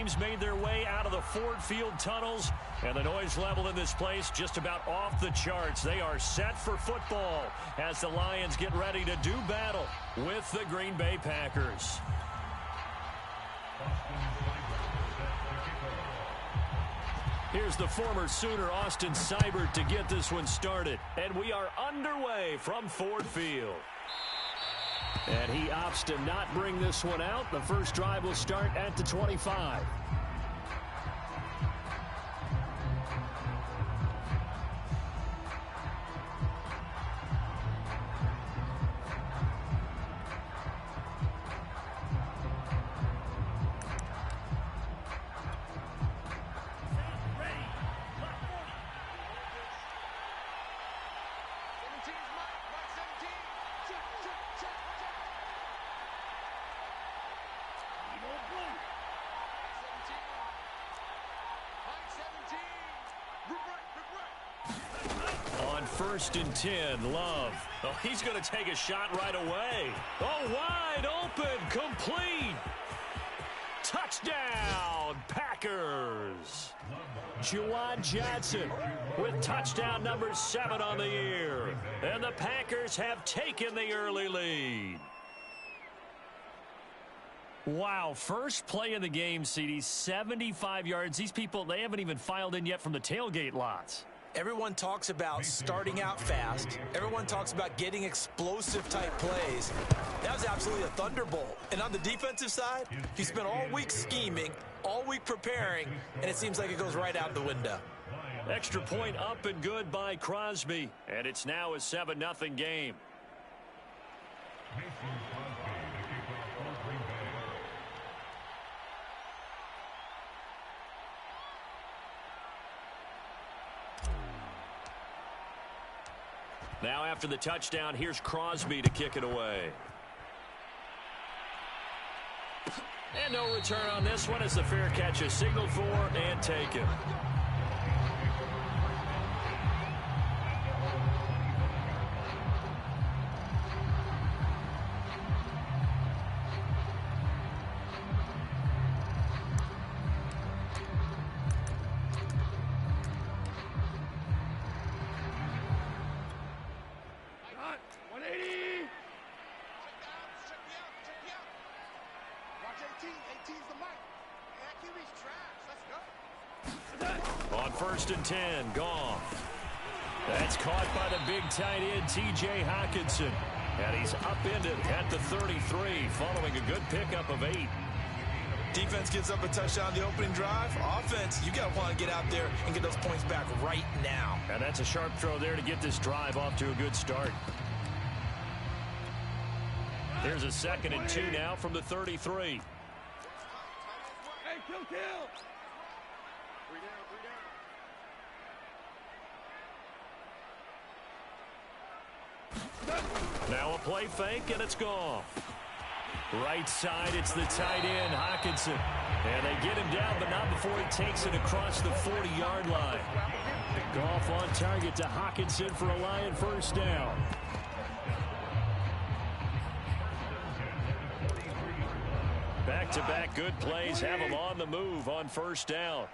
teams made their way out of the Ford Field tunnels, and the noise level in this place just about off the charts. They are set for football as the Lions get ready to do battle with the Green Bay Packers. Here's the former Sooner, Austin Seibert, to get this one started. And we are underway from Ford Field. And he opts to not bring this one out. The first drive will start at the 25. First and 10, Love. Oh, he's going to take a shot right away. Oh, wide open, complete. Touchdown, Packers. Juwan Johnson with touchdown number 7 on the year. And the Packers have taken the early lead. Wow, first play of the game, CD, 75 yards. These people, they haven't even filed in yet from the tailgate lots. Everyone talks about starting out fast. Everyone talks about getting explosive-type plays. That was absolutely a thunderbolt. And on the defensive side, he spent all week scheming, all week preparing, and it seems like it goes right out the window. Extra point up and good by Crosby. And it's now a 7-0 game. Now after the touchdown, here's Crosby to kick it away. And no return on this one as the fair catch is signaled for and taken. On first and 10, Goff. That's caught by the big tight end, T.J. Hockenson. And he's upended at the 33 following a good pickup of 8. Defense gives up a touchdown the opening drive. Offense, you got to want to get out there and get those points back right now. And that's a sharp throw there to get this drive off to a good start. Here's a 2nd and 2 now from the 33. Hey, kill. Now a play fake, and it's gone. Right side, it's the tight end, Hockenson. And they get him down, but not before he takes it across the 40-yard line. Goff on target to Hockenson for a Lion first down. Back-to-back good plays have him on the move on first down.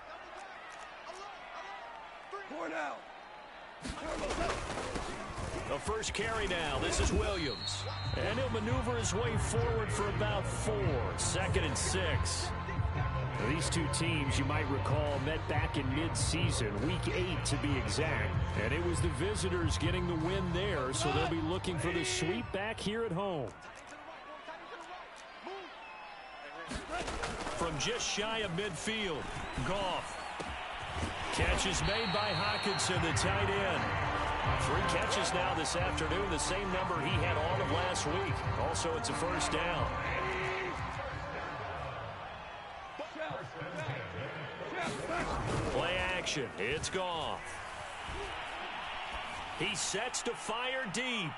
The first carry now. This is Williams. And he'll maneuver his way forward for about 4. 2nd and 6. These two teams, you might recall, met back in mid-season, week 8 to be exact. And it was the visitors getting the win there, so they'll be looking for the sweep back here at home. From just shy of midfield, Goff. Catch is made by Hockenson, the tight end. 3 catches now this afternoon, the same number he had all of last week. Also, it's a first down. Play action. It's Goff. He sets to fire deep.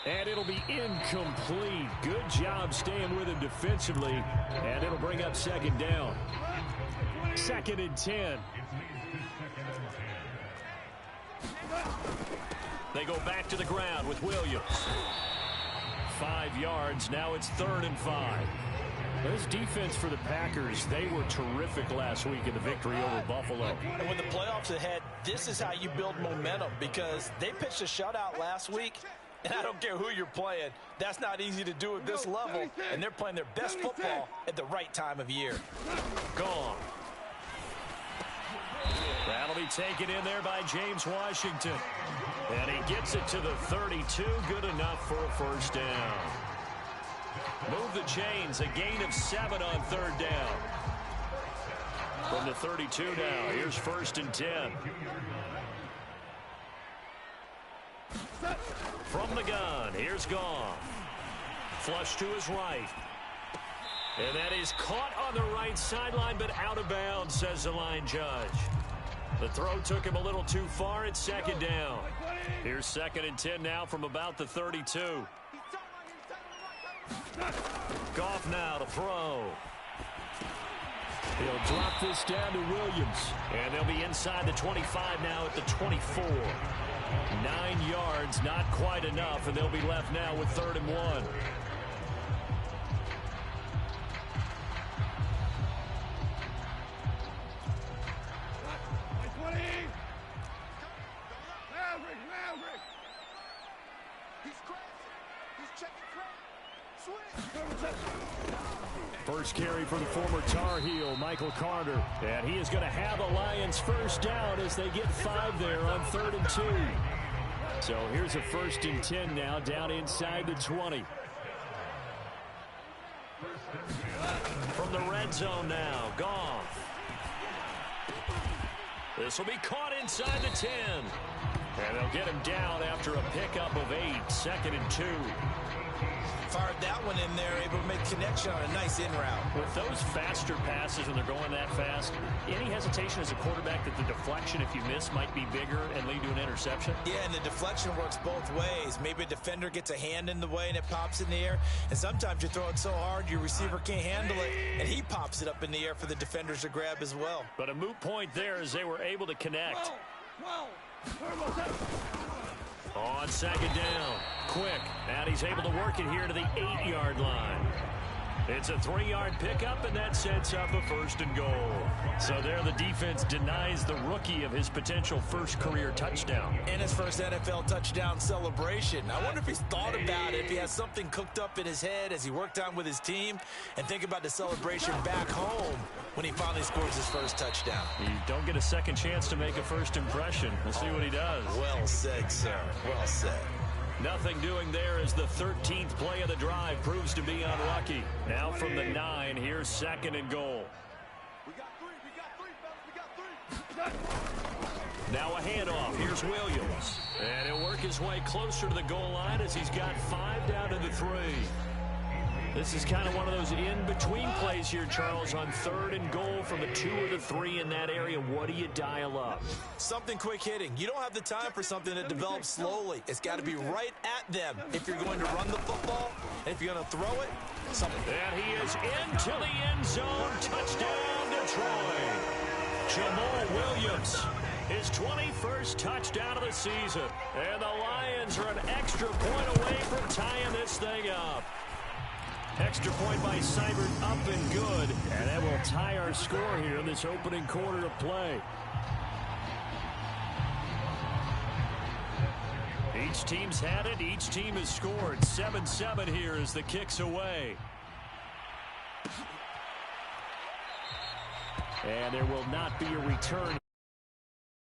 And it'll be incomplete. Good job staying with him defensively. And it'll bring up 2nd down. 2nd and 10. They go back to the ground with Williams. 5 yards. Now it's 3rd and 5. This defense for the Packers, they were terrific last week in the victory over Buffalo. And with the playoffs ahead, this is how you build momentum, because they pitched a shutout last week, and I don't care who you're playing. That's not easy to do at this level, and they're playing their best football at the right time of year. Gone. That'll be taken in there by James Washington. And he gets it to the 32. Good enough for a first down. Move the chains. A gain of 7 on third down. From the 32 now. Here's 1st and 10. From the gun. Here's Goff. Flush to his right. And that is caught on the right sideline, but out of bounds, says the line judge. The throw took him a little too far. It's 2nd down. Here's 2nd and 10 now from about the 32. Goff now to throw. He'll drop this down to Williams. And they'll be inside the 25 now at the 24. 9 yards, not quite enough, and they'll be left now with 3rd and 1. First carry for the former Tar Heel, Michael Carter. And he is going to have a Lions first down as they get 5 there on 3rd and 2. So here's a 1st and 10 now down inside the 20. From the red zone now, Goff. This will be caught inside the 10. And they'll get him down after a pickup of 8, 2nd and 2. Fired that one in there, able to make connection on a nice in route. With those faster passes when they're going that fast, any hesitation as a quarterback that the deflection, if you miss, might be bigger and lead to an interception? Yeah, and the deflection works both ways. Maybe a defender gets a hand in the way and it pops in the air. And sometimes you throw it so hard your receiver can't handle it, and he pops it up in the air for the defenders to grab as well. But a moot point there as they were able to connect. On 2nd down, quick, and he's able to work it here to the 8-yard line. It's a 3-yard pickup, and that sets up a 1st and goal. So there the defense denies the rookie of his potential first career touchdown. And his first NFL touchdown celebration. I wonder if he's thought about it, if he has something cooked up in his head as he worked on with his team, and think about the celebration back home when he finally scores his first touchdown. You don't get a second chance to make a first impression. We'll see what he does. Well said, sir. Well said. Nothing doing there as the 13th play of the drive proves to be unlucky. Now from the 9, here's 2nd and goal. We got three. Now a handoff. Here's Williams. And he'll work his way closer to the goal line as he's got 5 down to the 3. This is kind of one of those in-between plays here, Charles, on 3rd and goal from the 2 or the 3 in that area. What do you dial up? Something quick hitting. You don't have the time for something that develops slowly. It's got to be right at them if you're going to run the football, and if you're going to throw it, something. And he is into the end zone. Touchdown, Detroit. Jamal Williams, his 21st touchdown of the season. And the Lions are an extra point away from tying this thing up. Extra point by Seibert, up and good. And that will tie our score here in this opening quarter of play. Each team's had it. Each team has scored. 7-7 here as the kick's away. And there will not be a return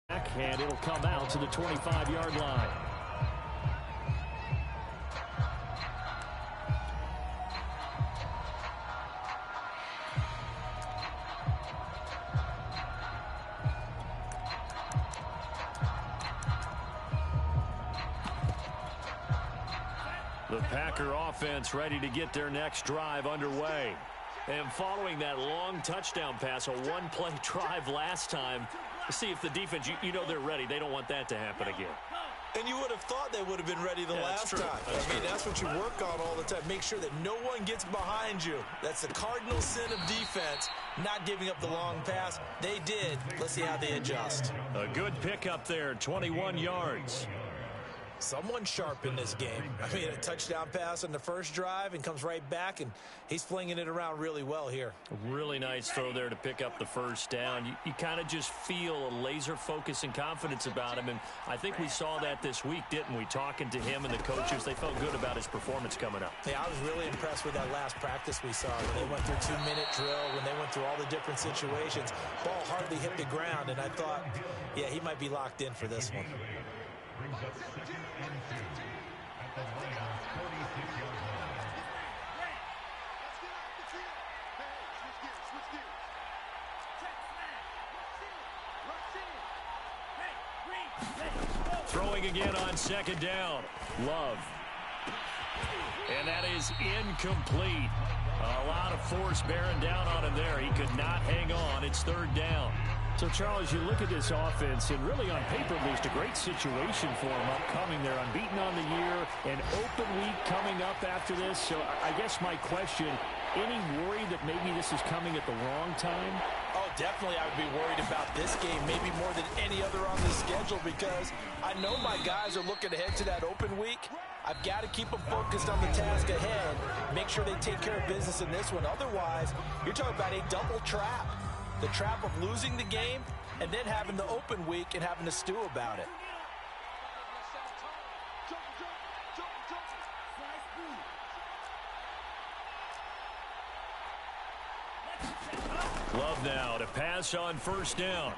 back, and it'll come out to the 25-yard line. The Packer offense ready to get their next drive underway. And following that long touchdown pass, a one-play drive last time, see if the defense, you know they're ready. They don't want that to happen again. And you would have thought they would have been ready the last time. That's what you work on all the time. Make sure that no one gets behind you. That's the cardinal sin of defense, not giving up the long pass. They did. Let's see how they adjust. A good pickup there, 21 yards. Someone's sharp in this game. I mean, a touchdown pass on the first drive and comes right back, and he's flinging it around really well here. A really nice throw there to pick up the first down. You kind of just feel a laser focus and confidence about him, and I think we saw that this week, didn't we? Talking to him and the coaches, they felt good about his performance coming up. Yeah, I was really impressed with that last practice we saw when they went through 2-minute drill, when they went through all the different situations. Ball hardly hit the ground, and I thought, yeah, he might be locked in for this one. Throwing again on second down. Love. And that is incomplete. A lot of force bearing down on him there. He could not hang on. It's third down. So, Charles, you look at this offense, and really on paper, at least, a great situation for them upcoming. They're unbeaten on the year, an open week coming up after this. So I guess my question, any worry that maybe this is coming at the wrong time? Oh, definitely I would be worried about this game, maybe more than any other on the schedule, because I know my guys are looking ahead to that open week. I've got to keep them focused on the task ahead, make sure they take care of business in this one. Otherwise, you're talking about a double trap. The trap of losing the game and then having the open week and having to stew about it. Love now to pass on first down.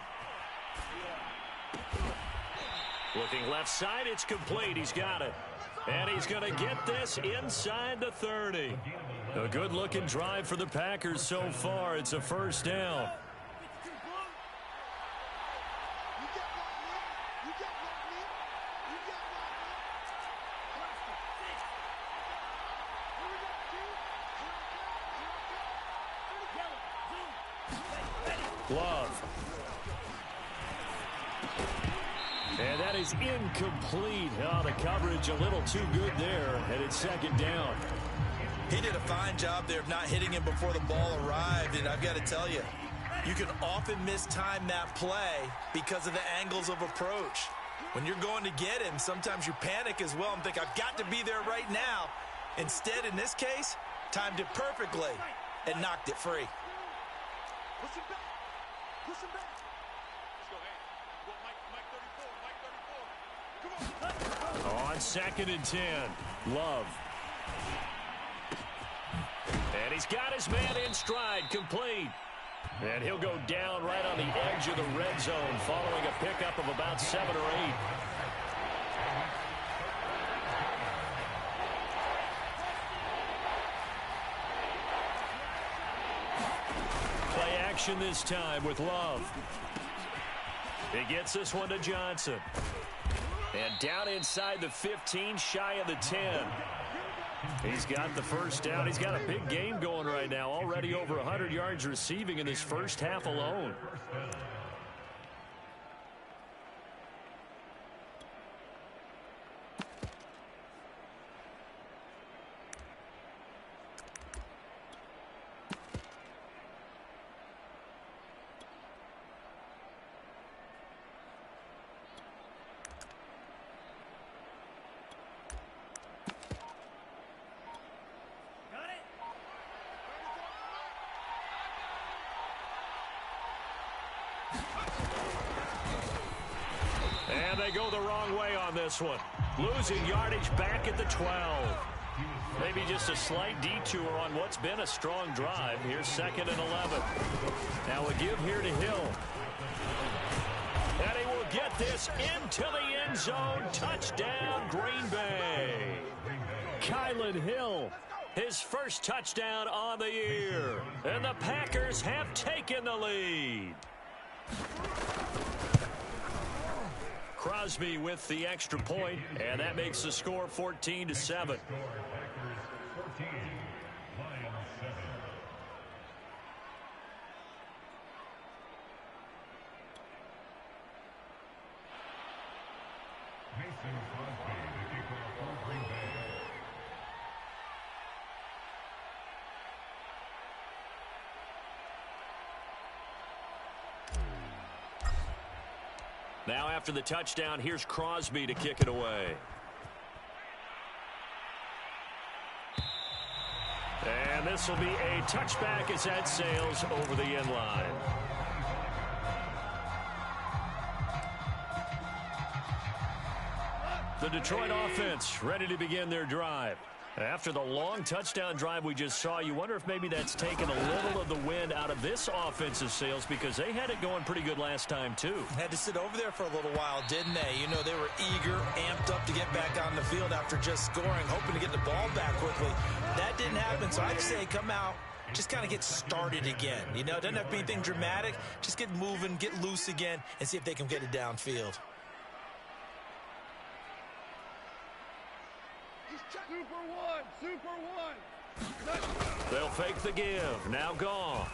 Looking left side, it's complete. He's got it. And he's going to get this inside the 30. A good-looking drive for the Packers so far. It's a first down. Love. And that is incomplete. Oh, the coverage a little too good there, and it's second down. He did a fine job there of not hitting him before the ball arrived, and I've got to tell you, you can often mistime that play because of the angles of approach. When you're going to get him, sometimes you panic as well and think, I've got to be there right now. Instead, in this case, timed it perfectly and knocked it free. Push him back. Push him back. Let's go, Mike 34. Mike 34. Come on. On second and 10, Love. And he's got his man in stride, complete. And he'll go down right on the edge of the red zone following a pickup of about 7 or 8. Play action this time with Love. He gets this one to Johnson. And down inside the 15, shy of the 10. He's got the first down. He's got a big game going right now. Already over 100 yards receiving in this first half alone. And they go the wrong way on this one. Losing yardage back at the 12. Maybe just a slight detour on what's been a strong drive. Here's second and 11. Now a give here to Hill. And he will get this into the end zone. Touchdown, Green Bay. Kylan Hill, his first touchdown on the year. And the Packers have taken the lead. Crosby with the extra point, and that makes the score 14-7. Now after the touchdown, here's Crosby to kick it away. This will be a touchback as that sails over the end line. The Detroit offense ready to begin their drive. After the long touchdown drive we just saw, you wonder if maybe that's taken a little of the wind out of this offensive sails, because they had it going pretty good last time too. Had to sit over there for a little while, didn't they? You know, they were eager, amped up to get back on the field after just scoring, hoping to get the ball back quickly. That didn't happen, so I'd say come out, just kind of get started again. You know, it doesn't have to be anything dramatic. Just get moving, get loose again, and see if they can get it downfield. Super one. They'll fake the give. Now gone.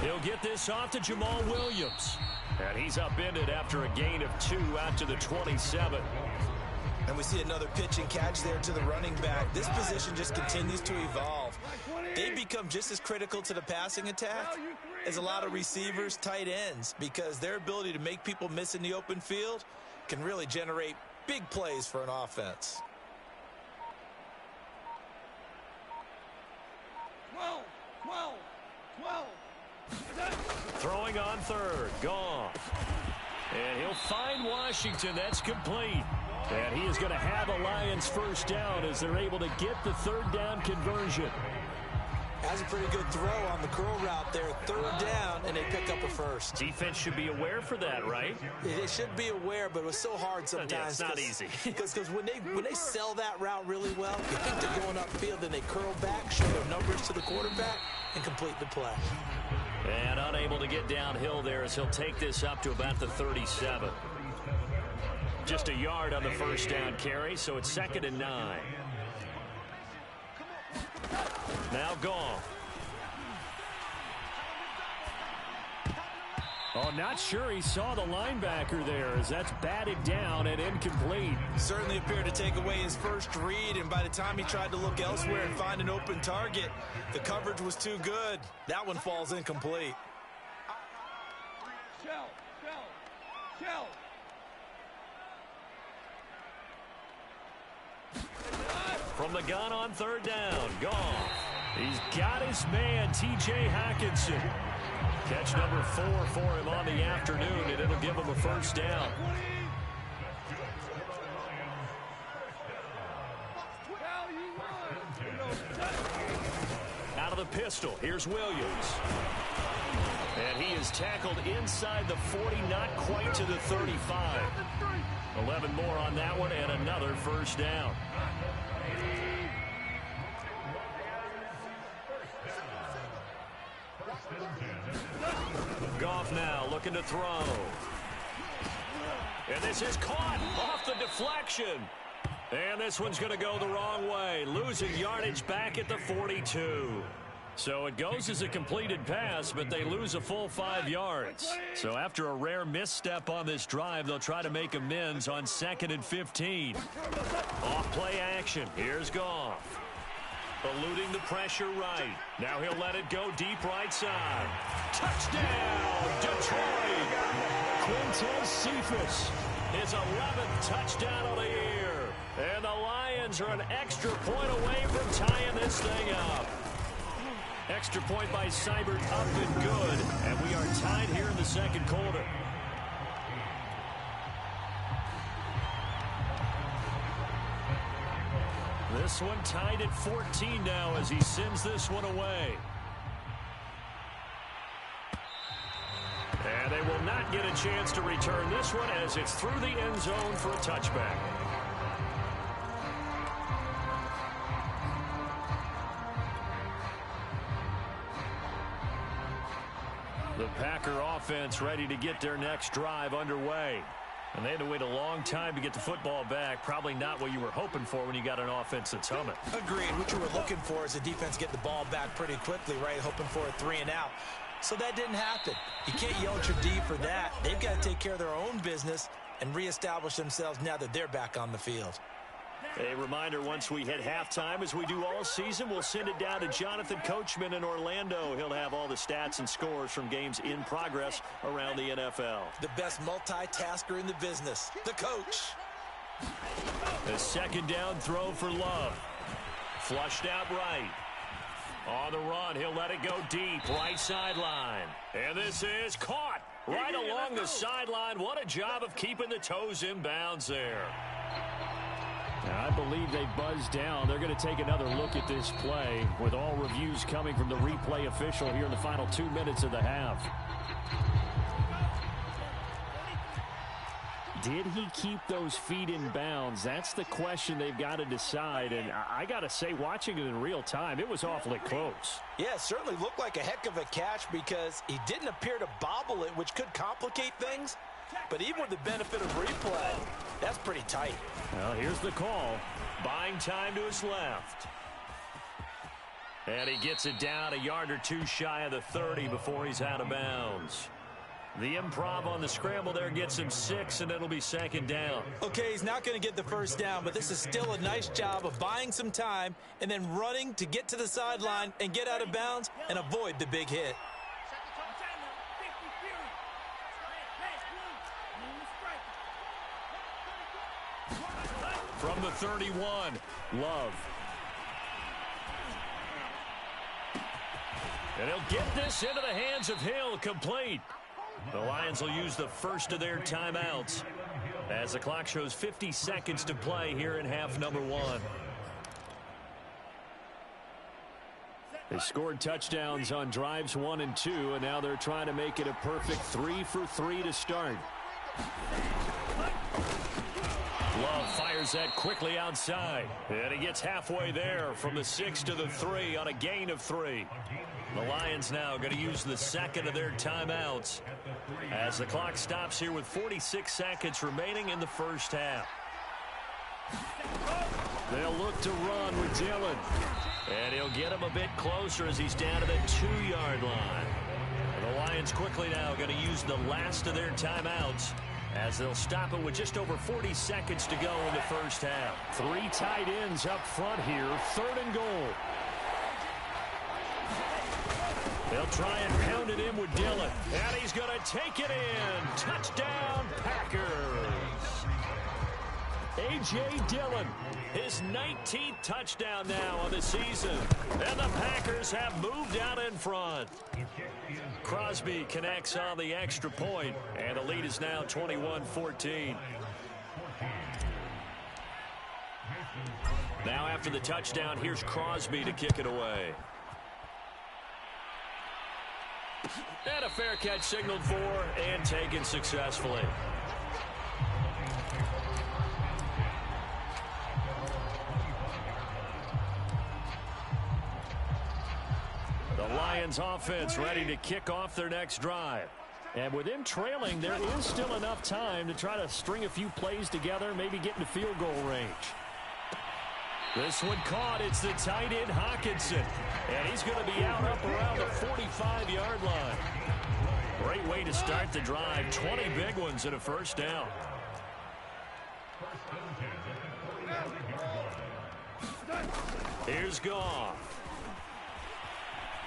He'll get this off to Jamal Williams. And he's upended after a gain of 2 out to the 27. And we see another pitch and catch there to the running back. This position just continues to evolve. They become just as critical to the passing attack as a lot of receivers, tight ends, because their ability to make people miss in the open field can really generate big plays for an offense. 12. Throwing on third. Gone. And he'll find Washington. That's complete. And he is going to have a Lions first down as they're able to get the third down conversion. Has a pretty good throw on the curl route there. Third down, and they pick up a first. Defense should be aware for that, right? They should be aware, but it was so hard sometimes. Yeah, it's not easy. Because when they sell that route really well, you think they're going upfield, then they curl back, show their numbers to the quarterback, and complete the play. And unable to get downhill there as he'll take this up to about the 37. Just a yard on the first down carry, so it's 2nd and 9. Now gone. Oh, not sure he saw the linebacker there as that's batted down and incomplete. Certainly appeared to take away his first read, and by the time he tried to look elsewhere and find an open target, the coverage was too good. That one falls incomplete. Shell. From the gun on third down. Gone. He's got his man, T.J. Hockenson. Catch number 4 for him on the afternoon, and it'll give him a first down. Out of the pistol, here's Williams. And he is tackled inside the 40, not quite to the 35. 11 more on that one, and another first down. Goff now looking to throw. And this is caught off the deflection. And this one's going to go the wrong way, losing yardage back at the 42. So it goes as a completed pass, but they lose a full 5 yards. So after a rare misstep on this drive, they'll try to make amends on 2nd and 15. Off play action. Here's Goff. Eluding the pressure right. Now he'll let it go deep right side. Touchdown, Detroit! Quintez Cephus, his 11th touchdown of the year. And the Lions are an extra point away from tying this thing up. Extra point by Seibert up and good. And we are tied here in the second quarter. This one tied at 14 now as he sends this one away. And they will not get a chance to return this one as it's through the end zone for a touchback. The Packer offense ready to get their next drive underway. And they had to wait a long time to get the football back. Probably not what you were hoping for when you got an offense that's humming. Agreed. What you were looking for is the defense get the ball back pretty quickly, right? Hoping for a 3 and out. So that didn't happen. You can't yell at your D for that. They've got to take care of their own business and reestablish themselves now that they're back on the field. A reminder, once we hit halftime, as we do all season, we'll send it down to Jonathan Coachman in Orlando. He'll have all the stats and scores from games in progress around the NFL. The best multitasker in the business, the coach. A second down throw for Love. Flushed out right. On the run, he'll let it go deep, right sideline. And this is caught right along the sideline. What a job of keeping the toes in bounds there. I believe they buzzed down. They're going to take another look at this play with all reviews coming from the replay official here in the final 2 minutes of the half. Did he keep those feet in bounds? That's the question they've got to decide. And I got to say, watching it in real time, it was awfully close. Yeah, it certainly looked like a heck of a catch because he didn't appear to bobble it, which could complicate things. But even with the benefit of replay, that's pretty tight. Well, here's the call. Buying time to his left. And he gets it down a yard or two shy of the 30 before he's out of bounds. The improv on the scramble there gets him 6, and it'll be second down. Okay, he's not going to get the first down, but this is still a nice job of buying some time and then running to get to the sideline and get out of bounds and avoid the big hit. From the 31, Love. And he'll get this into the hands of Hill, complete. The Lions will use the first of their timeouts as the clock shows 50 seconds to play here in half number 1. They scored touchdowns on drives 1 and 2, and now they're trying to make it a perfect 3 for 3 to start. Love fires that quickly outside, and he gets halfway there from the 6 to the 3 on a gain of 3. The Lions now going to use the second of their timeouts as the clock stops here with 46 seconds remaining in the first half. They'll look to run with Dillon, and he'll get him a bit closer as he's down to the 2-yard line. And the Lions quickly now going to use the last of their timeouts as they'll stop it with just over 40 seconds to go in the first half. 3 tight ends up front here, 3rd and goal. They'll try and pound it in with Dillon, and he's going to take it in. Touchdown, Packers. A.J. Dillon, his 19th touchdown now on the season, and the Packers have moved out in front. Crosby connects on the extra point, and the lead is now 21-14. Now after the touchdown, here's Crosby to kick it away. And a fair catch signaled for and taken successfully. The Lions offense ready to kick off their next drive. And with them trailing, there is still enough time to try to string a few plays together, maybe get into field goal range. This one caught. It's the tight end, Hockenson. And he's going to be out up around the 45-yard line. Great way to start the drive. 20 big ones and a first down. Here's Goff.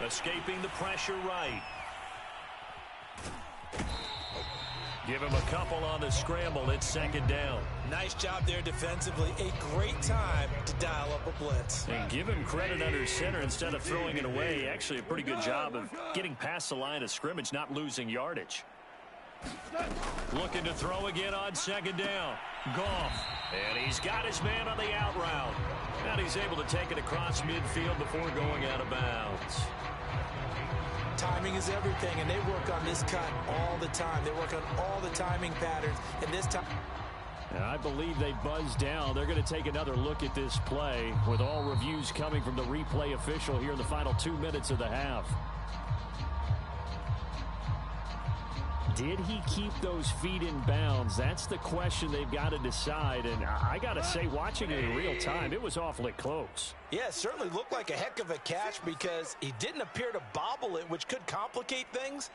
Escaping the pressure right. Give him a couple on the scramble. It's second down. Nice job there defensively. A great time to dial up a blitz. And give him credit under center instead of throwing it away. Actually a pretty good job of getting past the line of scrimmage, not losing yardage. Looking to throw again on second down. Goff. And he's got his man on the out route. And he's able to take it across midfield before going out of bounds. Timing is everything, and they work on this cut all the time. They work on all the timing patterns, and this time. And I believe they buzzed down. They're going to take another look at this play with all reviews coming from the replay official here in the final 2 minutes of the half. Did he keep those feet in bounds? That's the question they've got to decide. And I got to say, watching it in real time, it was awfully close. Yeah, it certainly looked like a heck of a catch because he didn't appear to bobble it, which could complicate things.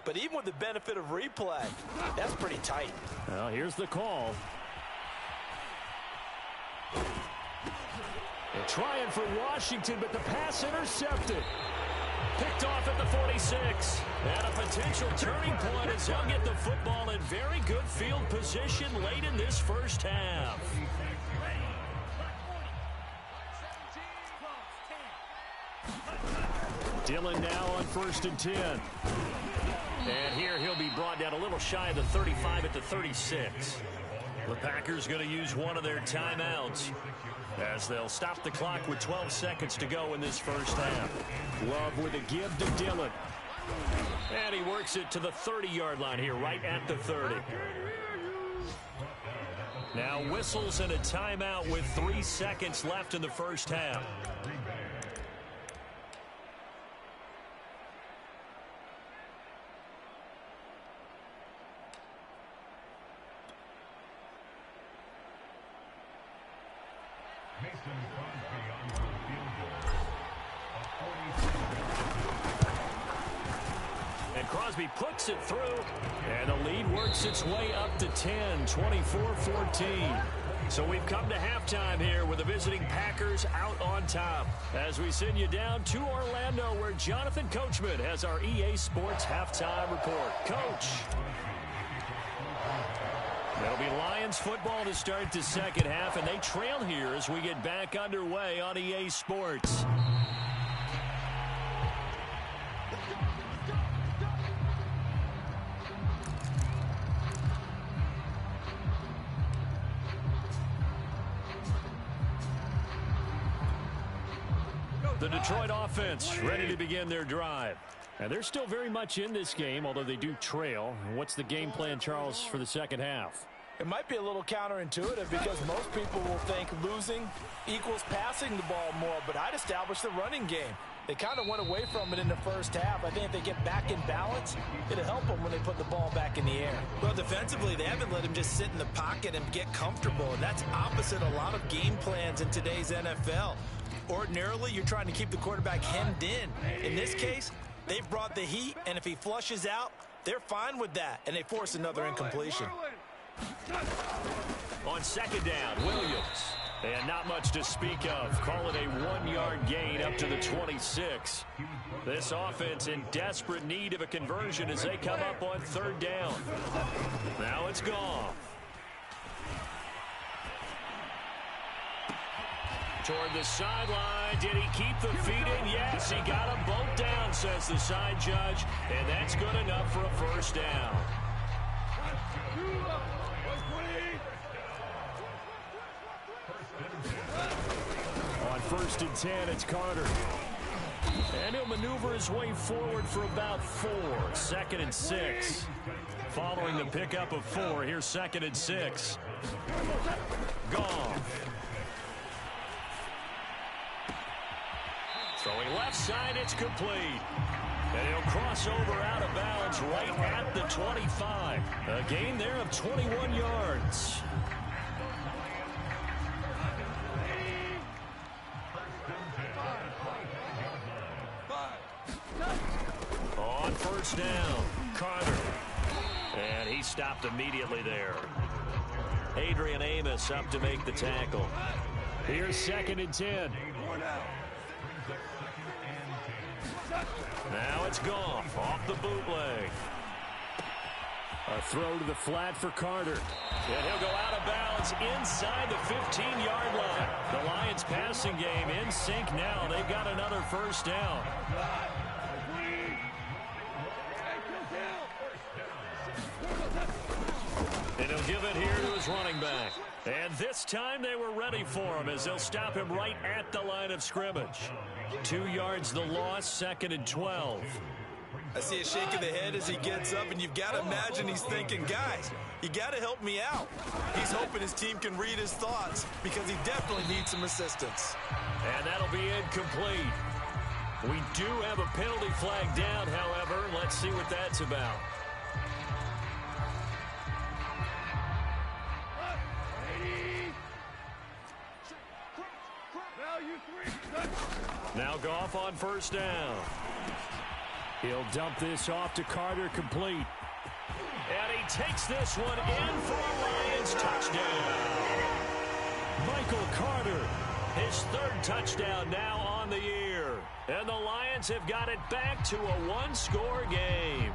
But even with the benefit of replay, that's pretty tight. Well, here's the call. They're trying for Washington, but the pass intercepted. Picked off at the 46. And a potential turning point as he'll get the football in very good field position late in this first half. Dillon now on 1st and 10. And here he'll be brought down a little shy of the 35 at the 36. The Packers going to use one of their timeouts as they'll stop the clock with 12 seconds to go in this first half. Love with a give to Dillon. And he works it to the 30-yard line here, right at the 30. Now whistles and a timeout with 3 seconds left in the first half. And Crosby puts it through, and the lead works its way up to 10, 24-14. So we've come to halftime here with the visiting Packers out on top as we send you down to Orlando where Jonathan Coachman has our EA Sports halftime report. Coach. It'll be Lions football to start the second half, and they trail here as we get back underway on EA Sports. The Detroit offense ready to begin their drive. And they're still very much in this game, although they do trail. What's the game plan, Charles, for the second half? It might be a little counterintuitive because most people will think losing equals passing the ball more, but I'd establish the running game. They kind of went away from it in the first half. I think if they get back in balance, it'll help them when they put the ball back in the air. Well, defensively, they haven't let him just sit in the pocket and get comfortable, and that's opposite a lot of game plans in today's NFL. Ordinarily, you're trying to keep the quarterback hemmed in. In this case, they've brought the heat, and if he flushes out, they're fine with that, and they force another incompletion. On second down, Williams. And not much to speak of. Call it a 1-yard gain up to the 26. This offense in desperate need of a conversion as they come up on third down. Now it's gone. Toward the sideline. Did he keep the feet in? Yes, he got them both down, says the side judge. And that's good enough for a first down. On 1st and 10, it's Carter. And he'll maneuver his way forward for about 4. 2nd and 6. Following the pickup of 4, here's 2nd and 6. Gone. Throwing left side, it's complete. And he'll cross over out of bounds right at the 25. A gain there of 21 yards. On first down, Carter. And he stopped immediately there. Adrian Amos up to make the tackle. Here's 2nd and 10. Now it's Goff off the bootleg. A throw to the flat for Carter. And he'll go out of bounds inside the 15-yard line. The Lions passing game in sync now. They've got another first down. And he'll give it here to his running back. And this time they were ready for him as they'll stop him right at the line of scrimmage. 2 yards the loss, 2nd and 12. I see a shake of the head as he gets up, and you've got to imagine he's thinking, guys, you got to help me out. He's hoping his team can read his thoughts because he definitely needs some assistance. And that'll be incomplete. We do have a penalty flag down, however. Let's see what that's about. Now Goff on first down. He'll dump this off to Carter, complete. And he takes this one in for a Lions touchdown. Michael Carter, his 3rd touchdown now on the year. And the Lions have got it back to a 1-score game.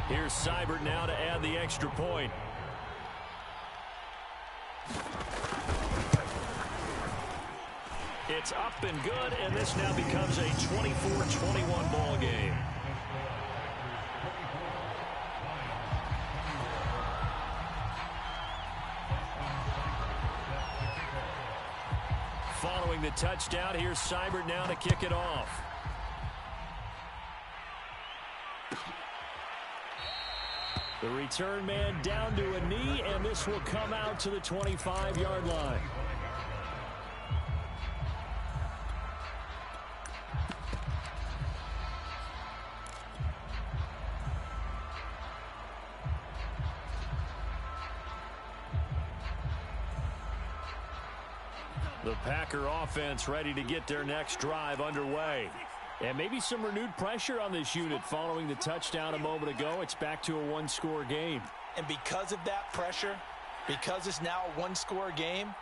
Here's Seibert now to add the extra point. It's up and good, and this now becomes a 24-21 ball game. Following the touchdown, here's Seibert now to kick it off. The return man down to a knee, and this will come out to the 25-yard line. The Packer offense ready to get their next drive underway. And maybe some renewed pressure on this unit following the touchdown a moment ago. It's back to a one-score game. And because of that pressure, because it's now a one-score game,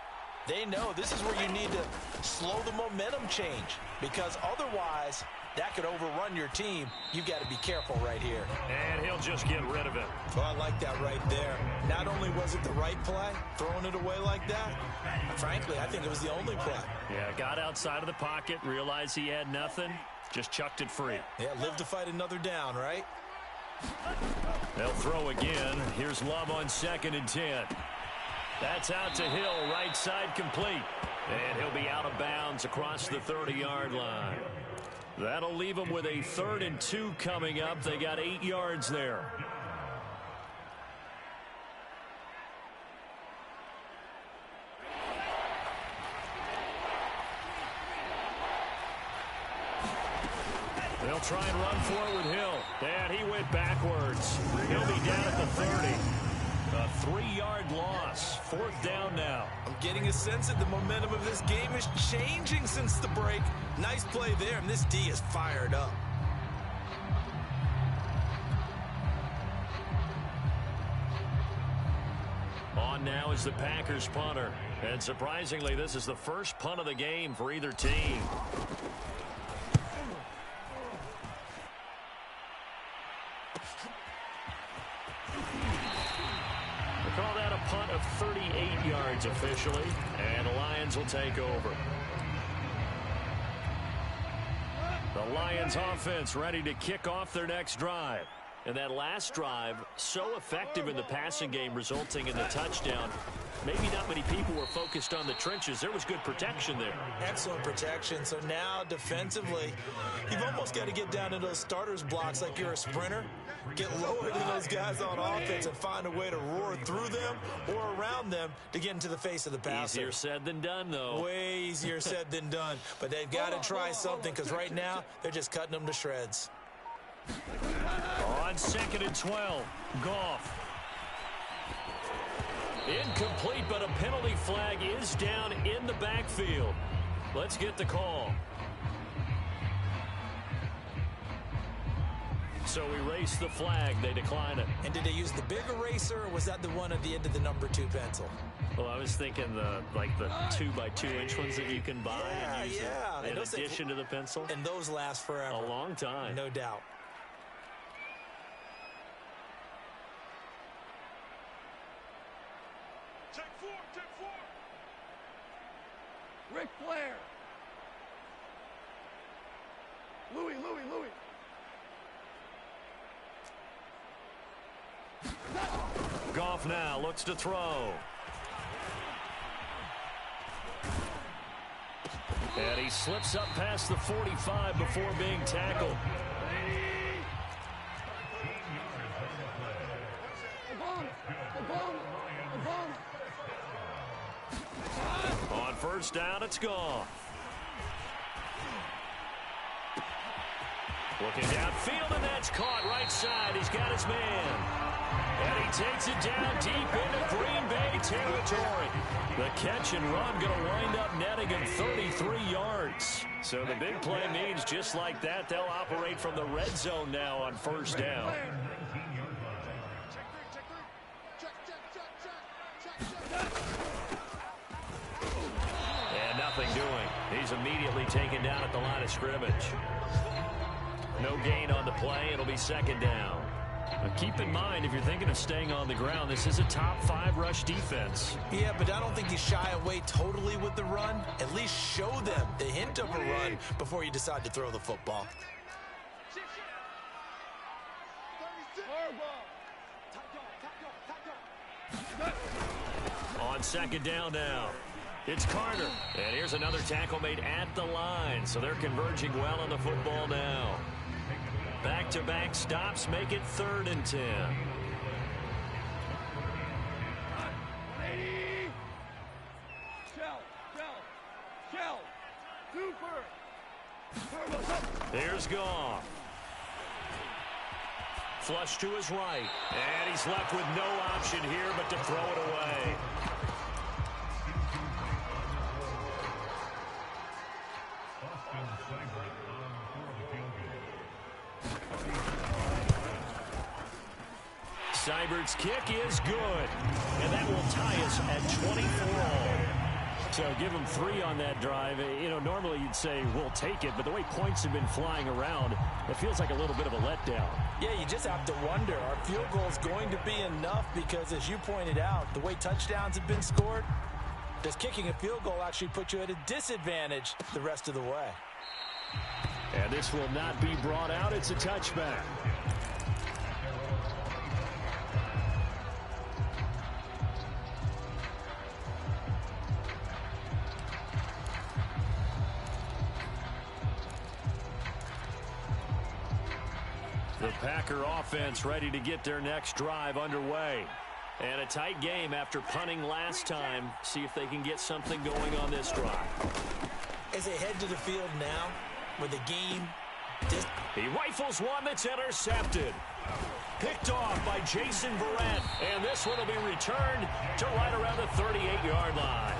they know this is where you need to slow the momentum change. Because otherwise, that could overrun your team. You've got to be careful right here. And he'll just get rid of it. Well, I like that right there. Not only was it the right play, throwing it away like that, frankly, I think it was the only play. Yeah, got outside of the pocket, realized he had nothing, just chucked it free. Yeah, live to fight another down, right? They'll throw again. Here's Love on 2nd and 10. That's out to Hill, right side complete. And he'll be out of bounds across the 30-yard line. That'll leave them with a 3rd and 2 coming up. They got 8 yards there. They'll try and run for it with Hill. And he went backwards. He'll be down at the 30. A 3-yard loss. 4th down now. I'm getting a sense that the momentum of this game is changing since the break. Nice play there, and this D is fired up. On now is the Packers punter. And surprisingly, this is the first punt of the game for either team. Call that a punt of 38 yards officially, and the Lions will take over. The Lions offense ready to kick off their next drive. And that last drive, so effective in the passing game, resulting in the touchdown. Maybe not many people were focused on the trenches. There was good protection there. Excellent protection. So now defensively, you've almost got to get down to those starters blocks like you're a sprinter. Get lower than those guys on offense and find a way to roar through them or around them to get into the face of the passer. Easier said than done, though. Way easier said than done. But they've got to try something because right now they're just cutting them to shreds. On 2nd and 12, Goff. Incomplete, but a penalty flag is down in the backfield. Let's get the call. So erase the flag. They decline it. And did they use the big eraser, or was that the one at the end of the number 2 pencil? Well, I was thinking the 2x2-inch ones that you can buy and use in addition to the pencil. And those last forever. A long time. No doubt. Take 4, take 4. Ric Flair. Louis. Goff now looks to throw. And he slips up past the 45 before being tackled. On 1st down, it's Goff. Looking downfield, and that's caught right side. He's got his man. And he takes it down deep into Green Bay territory. The catch and run going to wind up netting him 33 yards. So the big play means just like that, they'll operate from the red zone now on 1st down. And nothing doing. He's immediately taken down at the line of scrimmage. No gain on the play. It'll be 2nd down. Keep in mind, if you're thinking of staying on the ground, this is a top 5 rush defense. Yeah, but I don't think you shy away totally with the run. At least show them the hint of a run before you decide to throw the football. On second down now, it's Carter. And here's another tackle made at the line, so they're converging well on the football now. Back-to-back stops make it 3rd and 10. Here's Goff. Flush to his right. And he's left with no option here but to throw it away. Seibert's kick is good. And that will tie us at 24-all. So give him 3 on that drive. You know, normally you'd say we'll take it, but the way points have been flying around, it feels like a little bit of a letdown. Yeah, you just have to wonder, are field goals going to be enough? Because as you pointed out, the way touchdowns have been scored, does kicking a field goal actually put you at a disadvantage the rest of the way? And this will not be brought out. It's a touchback. The Packer offense ready to get their next drive underway. And a tight game after punting last time. See if they can get something going on this drive. As they head to the field now, with the game... He rifles one that's intercepted. Picked off by Jason Verrett. And this one will be returned to right around the 38-yard line.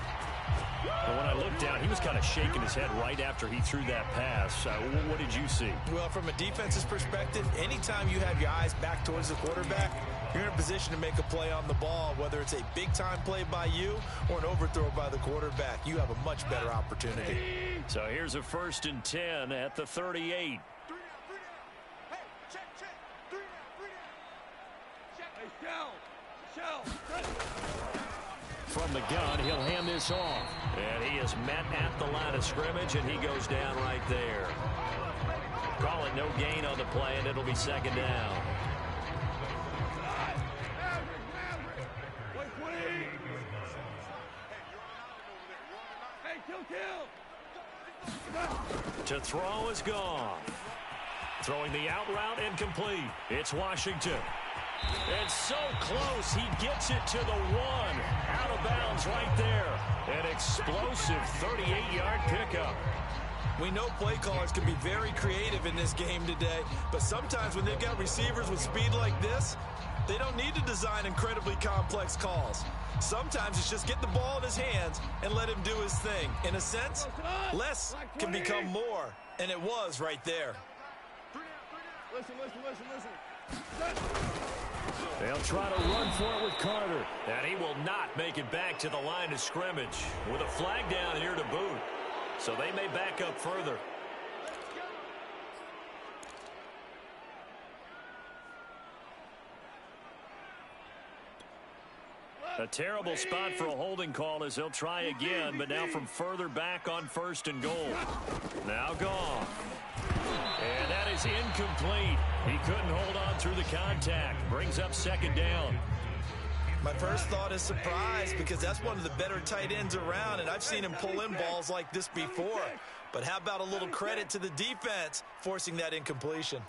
But when I looked down, he was kind of shaking his head right after he threw that pass. What did you see? Well, from a defense's perspective, anytime you have your eyes back towards the quarterback, you're in a position to make a play on the ball, whether it's a big-time play by you or an overthrow by the quarterback. You have a much better opportunity. So here's a 1st and 10 at the 38. From the gun, he'll hand this off. And he is met at the line of scrimmage, and he goes down right there. Call it no gain on the play, and it'll be 2nd down. To throw is gone. Throwing the out route incomplete. It's Washington. It's so close. He gets it to the 1. Out of bounds right there. An explosive 38-yard pickup. We know play callers can be very creative in this game today, but sometimes when they've got receivers with speed like this, they don't need to design incredibly complex calls. Sometimes it's just get the ball in his hands and let him do his thing. In a sense, less can become more, and it was right there. Listen. They'll try to run for it with Carter. And he will not make it back to the line of scrimmage with a flag down here to boot. So they may back up further. A terrible spot for a holding call as they'll try again, but now from further back on 1st and goal. Now gone. And that is incomplete. He couldn't hold on through the contact. Brings up 2nd down. My first thought is surprise because that's one of the better tight ends around, and I've seen him pull in balls like this before. But how about a little credit to the defense forcing that incompletion?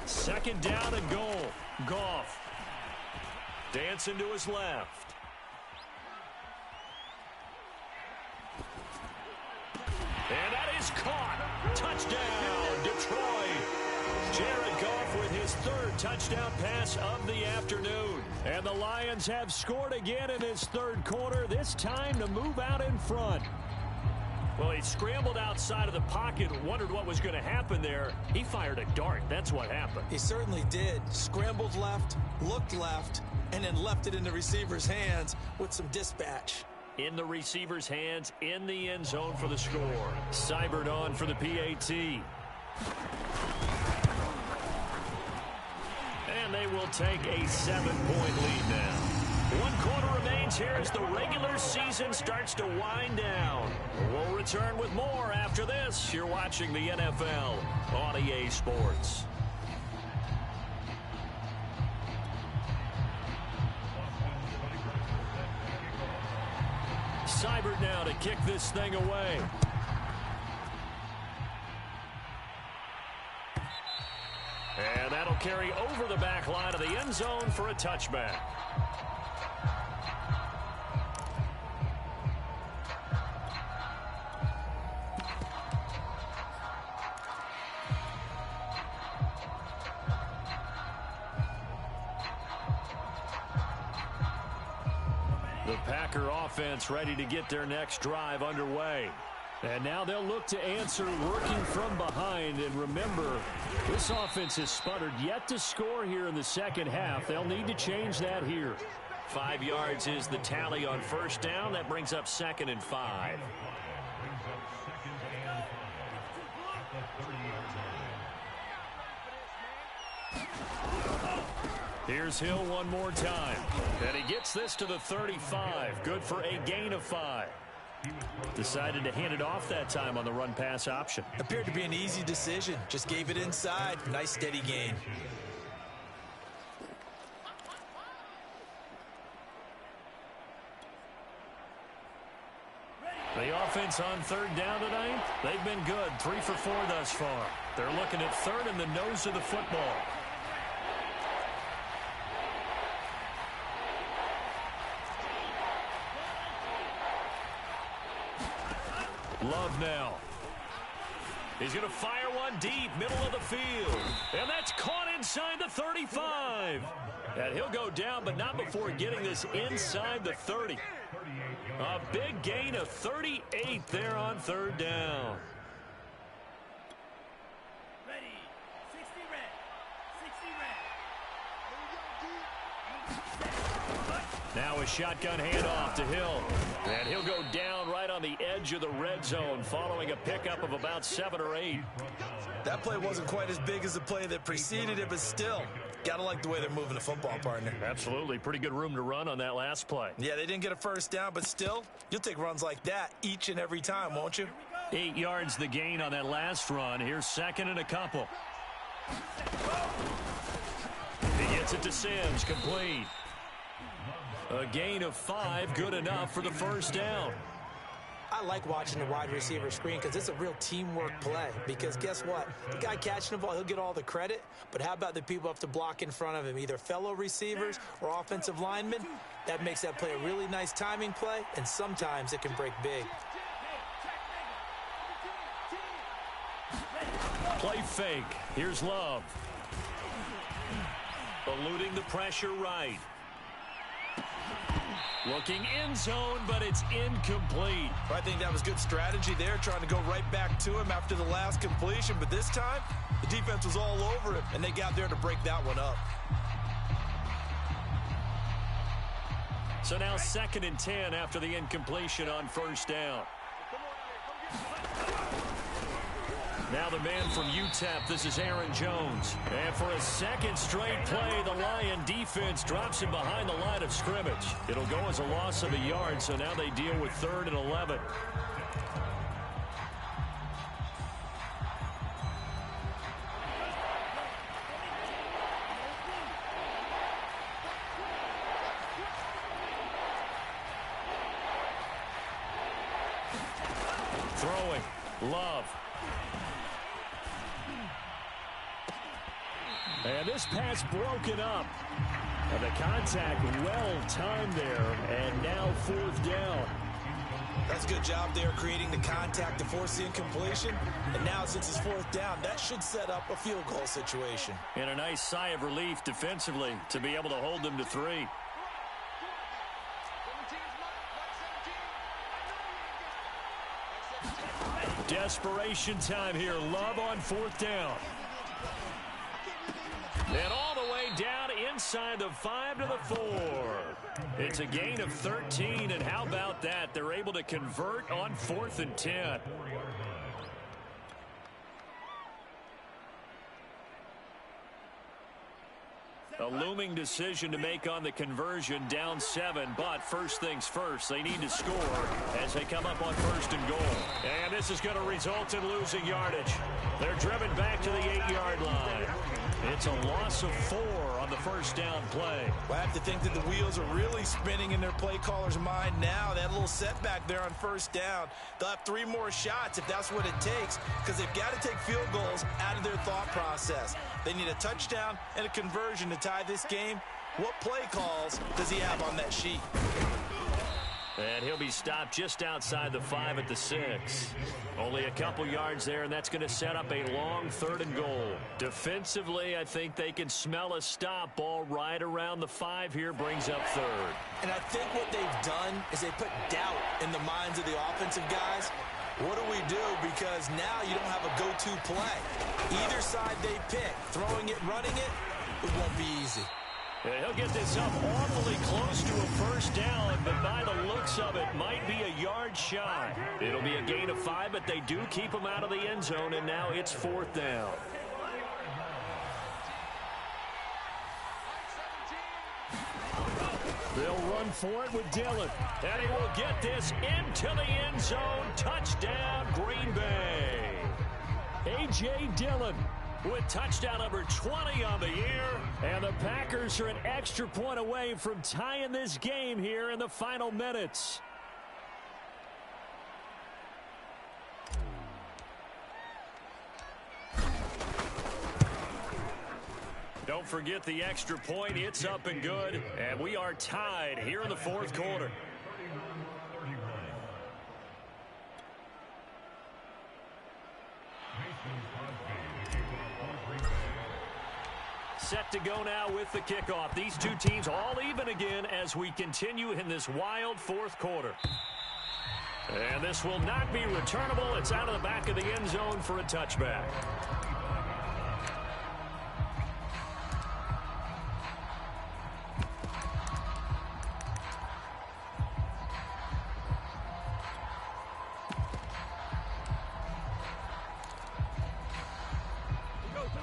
2nd down and goal. Goff. Dancing to his left. And that is caught. Touchdown, Detroit. Jared Goff with his 3rd touchdown pass of the afternoon. And the Lions have scored again in this 3rd quarter, this time to move out in front. Well, he scrambled outside of the pocket, wondered what was going to happen there. He fired a dart. That's what happened. He certainly did. Scrambled left, looked left, and then left it in the receiver's hands with some dispatch. In the receiver's hands, in the end zone for the score. Seibert on for the PAT. And they will take a 7-point lead now. 1 quarter remains here as the regular season starts to wind down. We'll return with more after this. You're watching the NFL on EA Sports. Seibert now to kick this thing away. And that'll carry over the back line of the end zone for a touchback. The Packer offense ready to get their next drive underway. And now they'll look to answer working from behind. And remember, this offense has sputtered yet to score here in the second half. They'll need to change that here. 5 yards is the tally on first down. That brings up 2nd and 5. Here's Hill one more time. And he gets this to the 35. Good for a gain of 5. Decided to hand it off that time on the run-pass option. Appeared to be an easy decision. Just gave it inside. Nice steady gain. The offense on 3rd down tonight, they've been good. 3 for 4 thus far. They're looking at 3rd in the nose of the football. Love now. He's going to fire one deep, middle of the field. And that's caught inside the 35. And he'll go down, but not before getting this inside the 30. A big gain of 38 there on 3rd down. Ready. 60 red. 60 red. Now a shotgun handoff to Hill. And he'll go down right on the edge of the red zone following a pickup of about 7 or 8. That play wasn't quite as big as the play that preceded it, but still, gotta like the way they're moving the football, partner. Absolutely. Pretty good room to run on that last play. Yeah, they didn't get a first down, but still, you'll take runs like that each and every time, won't you? 8 yards the gain on that last run. Here's 2nd and a couple. He gets it to Sims, complete. A gain of 5, good enough for the first down. I like watching the wide receiver screen because it's a real teamwork play. Because guess what? The guy catching the ball, he'll get all the credit. But how about the people up to block in front of him, either fellow receivers or offensive linemen? That makes that play a really nice timing play, and sometimes it can break big. Play fake. Here's Love. Eluding the pressure right. Looking end zone, but it's incomplete. I think that was good strategy there, trying to go right back to him after the last completion. But this time, the defense was all over him, and they got there to break that one up. So now 2nd and 10 after the incompletion on first down. Now the man from UTEP, this is Aaron Jones. And for a second straight play, the Lion defense drops him behind the line of scrimmage. It'll go as a loss of a yard, so now they deal with 3rd and 11. Throwing. Love. And this pass broken up. And the contact well timed there. And now 4th down. That's a good job there creating the contact to force the incompletion. And now since it's 4th down, that should set up a field goal situation. And a nice sigh of relief defensively to be able to hold them to 3. Desperation time here. Love on 4th down. And all the way down inside the 5 to the 4. It's a gain of 13, and how about that? They're able to convert on 4th and 10. A looming decision to make on the conversion, down 7, but first things first, they need to score as they come up on 1st and goal. And this is going to result in losing yardage. They're driven back to the 8-yard line. It's a loss of 4 on the first down play. Well, I have to think that the wheels are really spinning in their play caller's mind now. That little setback there on 1st down. They'll have 3 more shots if that's what it takes, because they've got to take field goals out of their thought process. They need a touchdown and a conversion to tie this game. What play calls does he have on that sheet? And he'll be stopped just outside the 5 at the 6. Only a couple yards there, and that's going to set up a long 3rd and goal. Defensively, I think they can smell a stop. Ball right around the 5 here, brings up 3rd. And I think what they've done is they put doubt in the minds of the offensive guys. What do we do? Because now you don't have a go-to play. Either side they pick, throwing it, running it, it won't be easy. Yeah, he'll get this up awfully close to a 1st down, but by the looks of it, might be a yard shy. It'll be a gain of 5, but they do keep him out of the end zone, and now it's 4th down. They'll run for it with Dillon, and he will get this into the end zone. Touchdown, Green Bay. A.J. Dillon with touchdown number 20 on the year. And the Packers are an extra point away from tying this game here in the final minutes. Don't forget the extra point. It's up and good. And we are tied here in the 4th quarter. Set to go now with the kickoff. These two teams all even again as we continue in this wild 4th quarter. And this will not be returnable. It's out of the back of the end zone for a touchback.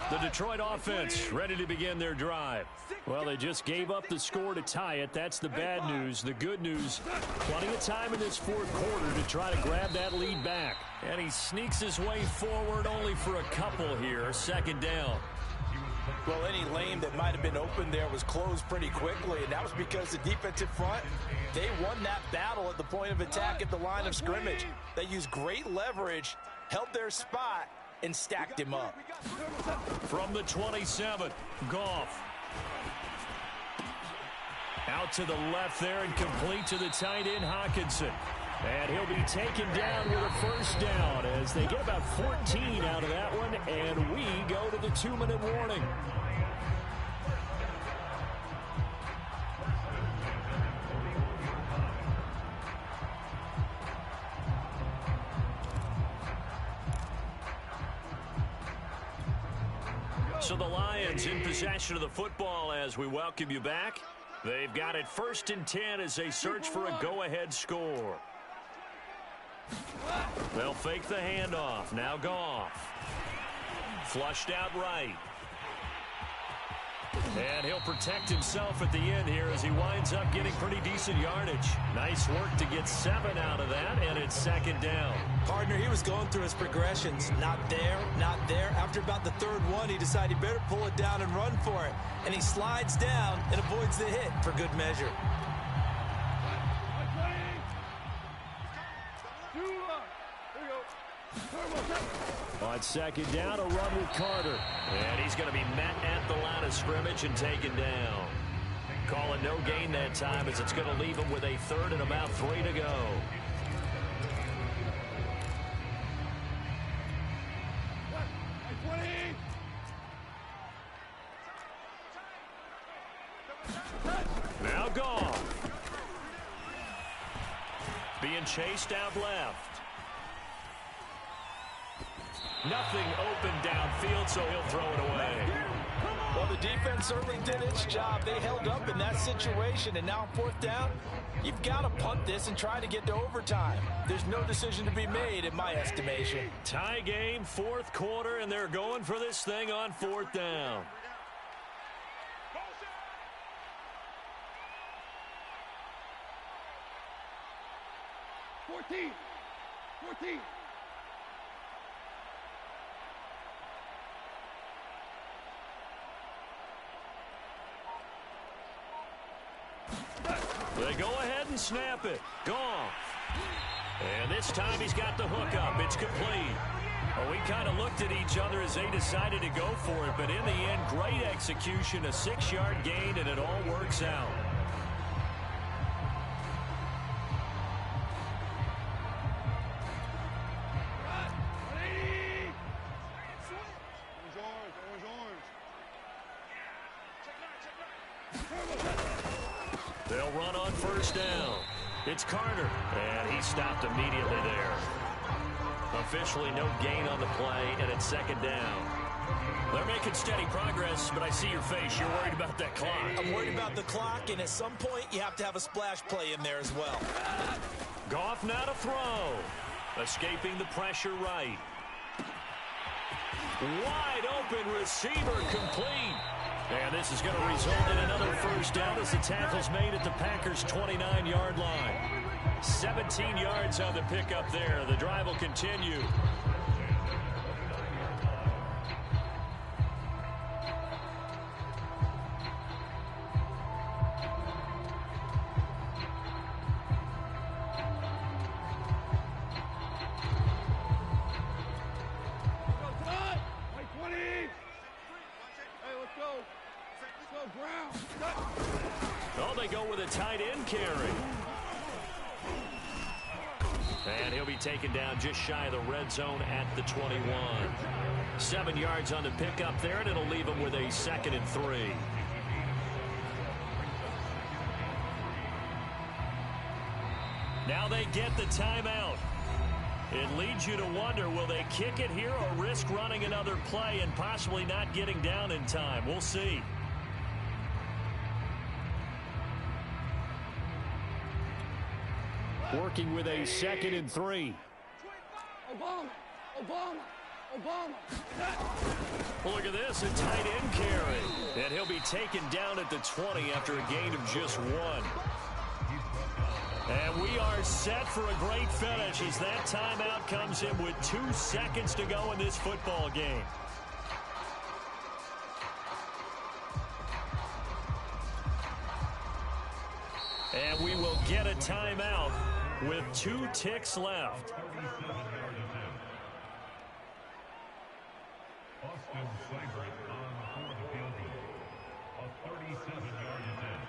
The Detroit offense ready to begin their drive. Well, they just gave up the score to tie it. That's the bad news. The good news, plenty of time in this 4th quarter to try to grab that lead back. And he sneaks his way forward only for a couple here. 2nd down. Well, any lane that might have been open there was closed pretty quickly, and that was because the defensive front, they won that battle at the point of attack at the line of scrimmage. They used great leverage, held their spot, and stacked him up. From the 27, Goff. Out to the left there and complete to the tight end, Hockenson. And he'll be taken down with a 1st down as they get about 14 out of that one, and we go to the 2-minute warning. So the Lions in possession of the football as we welcome you back. They've got it 1st and 10 as they search for a go-ahead score. They'll fake the handoff. Now Goff. Flushed out right. And he'll protect himself at the end here as he winds up getting pretty decent yardage. Nice work to get 7 out of that, and it's 2nd down. Partner, he was going through his progressions. Not there, not there. After about the 3rd one, he decided he better pull it down and run for it. And he slides down and avoids the hit for good measure. On 2nd down, a run with Carter. And he's going to be met at the line of scrimmage and taken down. Calling no gain that time as it's going to leave him with a 3rd and about 3 to go. Now Goff. Being chased out left. Nothing open downfield, so he'll throw it away. Well, the defense certainly did its job. They held up in that situation, and now 4th down, you've got to punt this and try to get to overtime. There's no decision to be made in my estimation. Tie game, 4th quarter, and they're going for this thing on 4th down. 14. 14. They go ahead and snap it. Goff. And this time he's got the hook up. It's complete. Well, we kind of looked at each other as they decided to go for it, but in the end, great execution, a 6-yard gain, and it all works out. They'll run on first down. It's Carter, and he stopped immediately there. Officially no gain on the play, and it's second down. They're making steady progress, but I see your face. You're worried about that clock. I'm worried about the clock, and at some point, you have to have a splash play in there as well. Goff now to throw. Escaping the pressure right. Wide open receiver complete. And this is going to result in another first down as the tackle's made at the Packers' 29-yard line. 17 yards on the pickup there. The drive will continue. Oh, they go with a tight end carry. And he'll be taken down just shy of the red zone at the 21. 7 yards on the pickup there, and it'll leave him with a 2nd and 3. Now they get the timeout. It leads you to wonder, will they kick it here or risk running another play and possibly not getting down in time? We'll see. Working with a 2nd and 3. Obama. Well, look at this, a tight end carry. And he'll be taken down at the 20 after a gain of just 1. And we are set for a great finish as that timeout comes in with 2 seconds to go in this football game. And we will get a timeout with 2 ticks left. Austin Seibert on the field goal. A 37-yard attempt.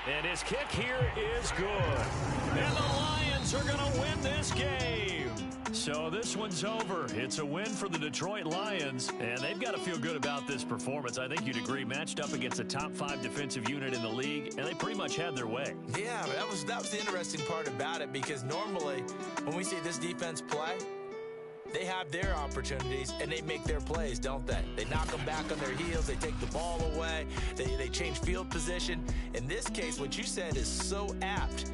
And his kick here is good. And the Lions are going to win this game. So this one's over. It's a win for the Detroit Lions, and they've got to feel good about this performance. I think you'd agree, matched up against a top 5 defensive unit in the league, and they pretty much had their way. Yeah, that was the interesting part about it, because normally when we see this defense play, they have their opportunities, and they make their plays, don't they? They knock them back on their heels. They take the ball away. They change field position. In this case, what you said is so apt.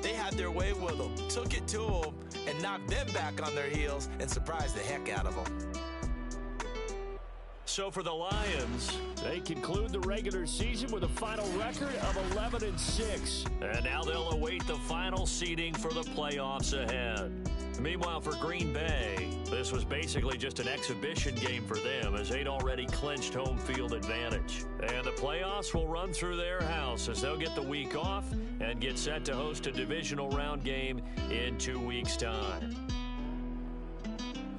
They had their way with them, took it to them, and knocked them back on their heels and surprised the heck out of them. So for the Lions, they conclude the regular season with a final record of 11-6. And now they'll await the final seeding for the playoffs ahead. Meanwhile, for Green Bay, this was basically just an exhibition game for them as they'd already clinched home field advantage. And the playoffs will run through their house as they'll get the week off and get set to host a divisional round game in 2 weeks' time.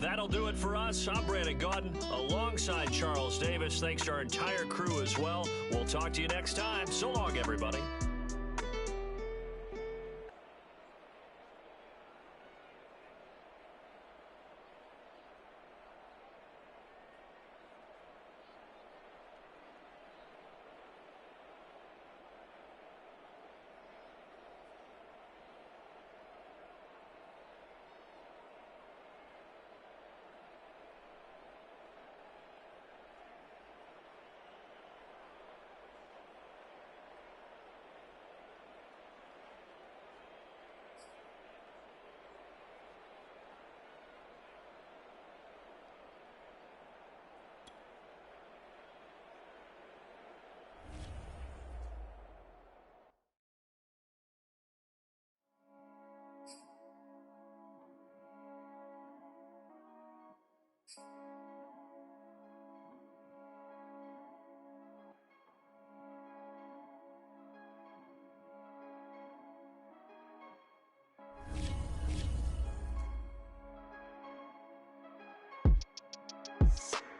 That'll do it for us. I'm Brandon Gaudin alongside Charles Davis. Thanks to our entire crew as well. We'll talk to you next time. So long, everybody. Obama.